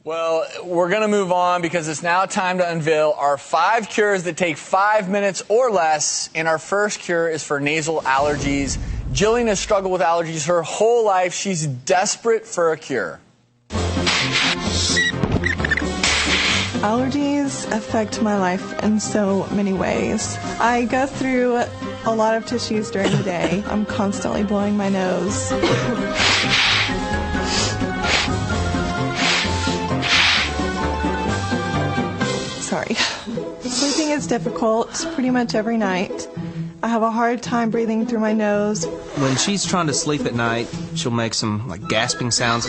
Well, we're going to move on because it's now time to unveil our 5 cures that take 5 minutes or less. And our first cure is for nasal allergies. Jillian has struggled with allergies her whole life. She's desperate for a cure. Allergies affect my life in so many ways. I go through a lot of tissues during the day. I'm constantly blowing my nose. Sorry. Sleeping is difficult pretty much every night. I have a hard time breathing through my nose. When she's trying to sleep at night, she'll make some gasping sounds.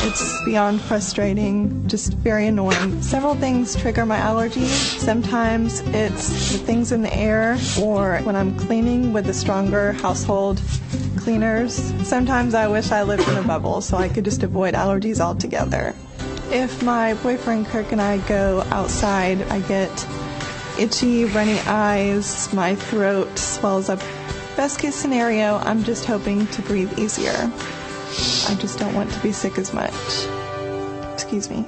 It's beyond frustrating, just very annoying. Several things trigger my allergy. Sometimes it's the things in the air or when I'm cleaning with the stronger household cleaners. Sometimes I wish I lived in a bubble so I could just avoid allergies altogether. If my boyfriend Kirk and I go outside, I get itchy, runny eyes, my throat swells up. Best case scenario, I'm just hoping to breathe easier. I just don't want to be sick as much. Excuse me.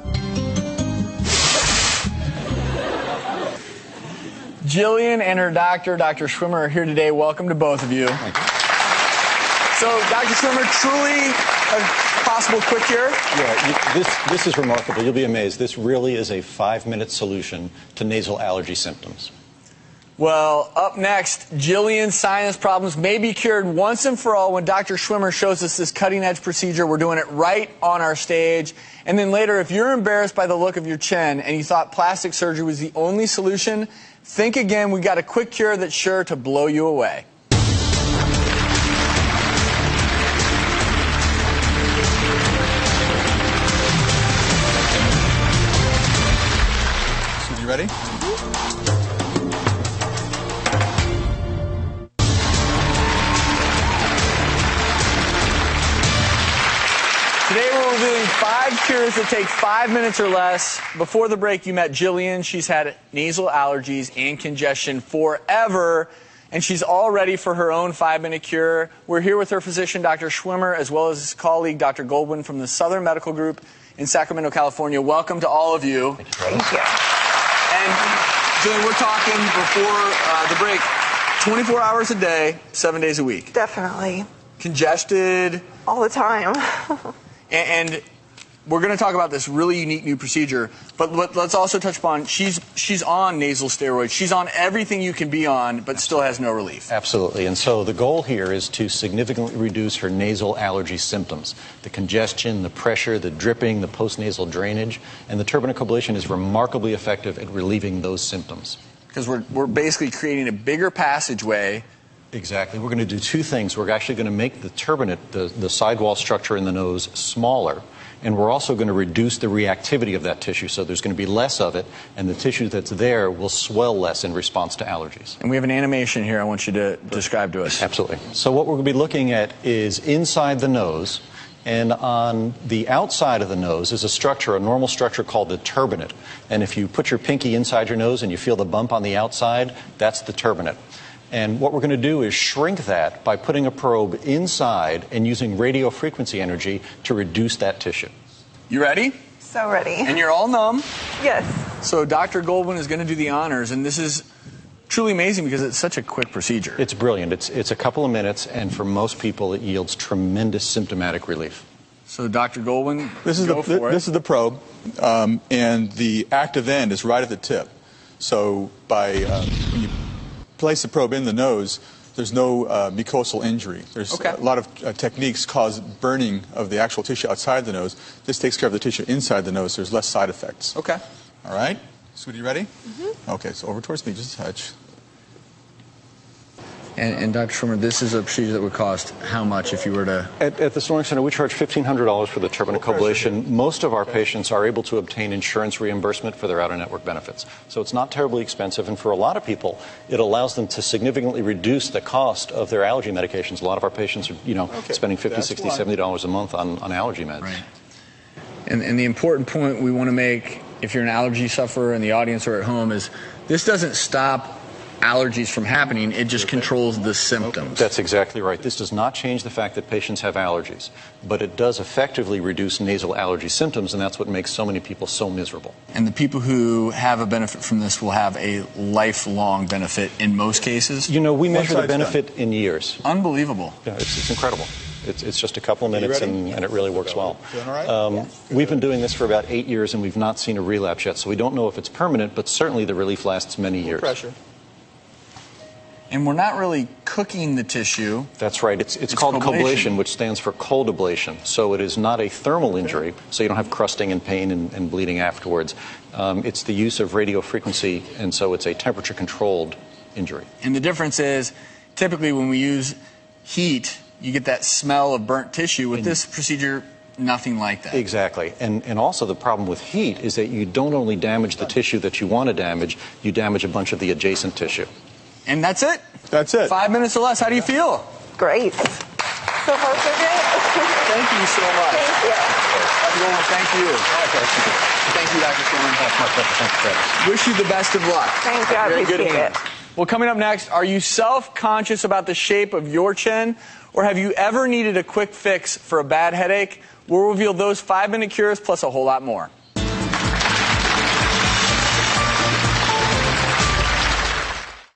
Jillian and her doctor, Dr. Schwimmer, are here today. Welcome to both of you. So, Dr. Schwimmer, truly a possible quick cure? Yeah, this is remarkable. You'll be amazed. This really is a 5-minute solution to nasal allergy symptoms. Well, up next, Jillian's sinus problems may be cured once and for all when Dr. Schwimmer shows us this cutting-edge procedure. We're doing it right on our stage. And then later, if you're embarrassed by the look of your chin and you thought plastic surgery was the only solution, think again. We got a quick cure that's sure to blow you away. So you ready? Today we're reviewing 5 cures that take 5 minutes or less. Before the break, you met Jillian. She's had nasal allergies and congestion forever, and she's all ready for her own 5-minute cure. We're here with her physician, Dr. Schwimmer, as well as his colleague, Dr. Goldwyn from the Southern Medical Group in Sacramento, California. Welcome to all of you. Thank you. And Jillian, we're talking before the break, 24 hours a day, 7 days a week. Definitely. Congested. All the time. And we're going to talk about this really unique new procedure, but let's also touch upon she's on nasal steroids. She's on everything you can be on, but still has no relief. Absolutely. And so the goal here is to significantly reduce her nasal allergy symptoms. The congestion, the pressure, the dripping, the postnasal drainage, and the turbinate coblation is remarkably effective at relieving those symptoms. Because we're basically creating a bigger passageway. Exactly. We're going to do 2 things. We're actually going to make the turbinate, the sidewall structure in the nose, smaller, and we're also going to reduce the reactivity of that tissue, so there's going to be less of it, and the tissue that's there will swell less in response to allergies. And we have an animation here I want you to describe to us. Absolutely. So what we're going to be looking at is inside the nose, and on the outside of the nose is a structure, a normal structure called the turbinate. And if you put your pinky inside your nose and you feel the bump on the outside, that's the turbinate. And what we're going to do is shrink that by putting a probe inside and using radio frequency energy to reduce that tissue. You ready? So ready. And you're all numb. Yes. So Dr. Goldwyn is going to do the honors, and this is truly amazing because it's such a quick procedure. It's brilliant. It's a couple of minutes, and for most people it yields tremendous symptomatic relief. So Dr. Goldwyn, This is the probe, and the active end is right at the tip. So by when you place the probe in the nose, there's no mucosal injury. There's a lot of techniques cause burning of the actual tissue outside the nose. This takes care of the tissue inside the nose. There's less side effects. Okay. All right. Sweetie, you ready? Okay, so over towards me, just a touch. And Dr. Schwimmer, this is a procedure that would cost how much if you were to... At the Snoring Center, we charge $1,500 for the turbinate coblation. Most of our patients are able to obtain insurance reimbursement for their out-of-network benefits. So it's not terribly expensive, and for a lot of people, it allows them to significantly reduce the cost of their allergy medications. A lot of our patients are, spending $50, $60, $70 a month on allergy meds. Right. And the important point we want to make, if you're an allergy sufferer in the audience or at home, is this doesn't stop allergies from happening. It just controls the symptoms. That's exactly right. This does not change the fact that patients have allergies, but it does effectively reduce nasal allergy symptoms, and that's what makes so many people so miserable. And the people who have a benefit from this will have a lifelong benefit in most cases? You know, we measure the benefit in years. Unbelievable. Yeah, it's incredible. It's just a couple of minutes, and it really works well. Doing all right? We've been doing this for about 8 years, and we've not seen a relapse yet, so we don't know if it's permanent, but certainly the relief lasts many years. Pressure. And we're not really cooking the tissue. That's right. It's called coblation, which stands for cold ablation. So it is not a thermal injury, so you don't have crusting and pain and bleeding afterwards. It's the use of radio frequency, and so it's a temperature-controlled injury. And the difference is, typically when we use heat, you get that smell of burnt tissue. With this procedure, nothing like that. Exactly. And also the problem with heat is that you don't only damage the tissue that you want to damage, you damage a bunch of the adjacent tissue. And that's it. That's it. 5 minutes or less. How do you feel? Great. So far, so good. Thank you so much. Thank you. Everyone, thank you. Thank you, Dr. Snoring. That's my pleasure. Thank you, Travis. Wish you the best of luck. Thank you. I Very good appreciate hands. it. Well, coming up next, are you self-conscious about the shape of your chin? Or have you ever needed a quick fix for a bad headache? We'll reveal those 5-minute cures plus a whole lot more.